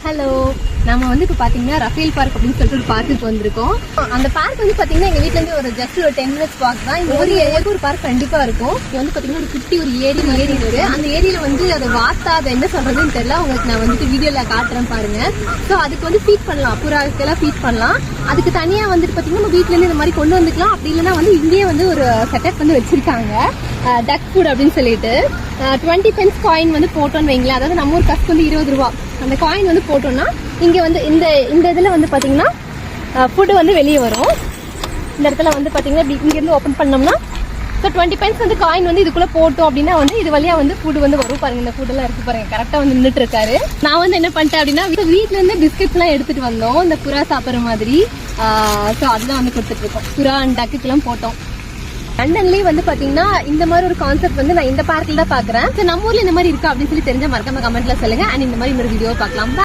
Hello, நம்ம வந்து இப்போ பார்த்தீங்கன்னா ரஃபேல் பார்க் அப்படின்னு சொல்லிட்டு ஒரு பார்க்குக்கு வந்திருக்கோம். அந்த பார்க் வந்து பார்த்தீங்கன்னா எங்கள் வீட்டிலேருந்து ஒரு ஜஸ்ட் ஒரு 10 minutes வாக் தான். இந்த ஒரு ஏரியாவுக்கு ஒரு பார்க் கண்டிப்பாக இருக்கும். இது வந்து பார்த்தீங்கன்னா ஒரு குட்டி ஒரு ஏரி இருக்கு. அந்த ஏரியில் வந்து அதை வாத்தா அதை என்ன சொல்றதுன்னு தெரியல. உங்களுக்கு நான் வந்துட்டு வீடியோவில் காட்டுறேன் பாருங்க. ஸோ அதுக்கு வந்து ஃபீட் பண்ணலாம், புறாக்கெல்லாம் ஃபீட் பண்ணலாம். அதுக்கு தனியாக வந்துட்டு பார்த்தீங்கன்னா நம்ம வீட்டிலேருந்து இந்த மாதிரி கொண்டு வந்துக்கலாம். அப்படி இல்லைன்னா வந்து இங்கேயே வந்து ஒரு செட்டப் வந்து வச்சிருக்காங்க, டக் ஃபுட் அப்படின்னு சொல்லிட்டு. 20 pence காயின் வந்து போட்டோன்னு வைங்களேன், அதாவது நம்ம ஊர் காசுக்கு வந்து 20 ரூபா. அந்த காயின் வந்து போட்டோம்னா இங்கே வந்து இந்த இதில் வந்து பார்த்தீங்கன்னா ஃபுட்டு வந்து வெளியே வரும். இந்த இடத்துல வந்து பார்த்தீங்கன்னா இங்கேருந்து ஓப்பன் பண்ணோம்னா ஸோ 20 pence வந்து காயின் வந்து இதுக்குள்ளே போட்டோம் அப்படின்னா வந்து இது வழியாக வந்து ஃபுட்டு வந்து வரும். பாருங்க, இந்த ஃபுட்டெல்லாம் இருக்கு பாருங்க, கரெக்டாக வந்து நின்றுட்டு இருக்காரு. நான் வந்து என்ன பண்ணிட்டேன் அப்படின்னா வீட்டிலேருந்து பிஸ்கெட்ஸ்லாம் எடுத்துகிட்டு வந்தோம், இந்த புறா சாப்பிட்ற மாதிரி. ஸோ அதெல்லாம் வந்து கொடுத்துட்ருக்கோம், புறா அண்ட் டக்குக்கெல்லாம் போட்டோம். லண்டன்லயே வந்து பாத்தீங்கன்னா இந்த மாதிரி ஒரு கான்செப்ட் வந்து நான் இந்த பார்க்ல தான் பாக்குறேன். நம்ம ஊர்ல இந்த மாதிரி இருக்கா அப்படின்னு சொல்லி தெரிஞ்ச மறக்காம கமெண்ட்ல சொல்லுங்க. அண்ட் இந்த மாதிரி இன்னொரு வீடியோ பார்க்கலாம்.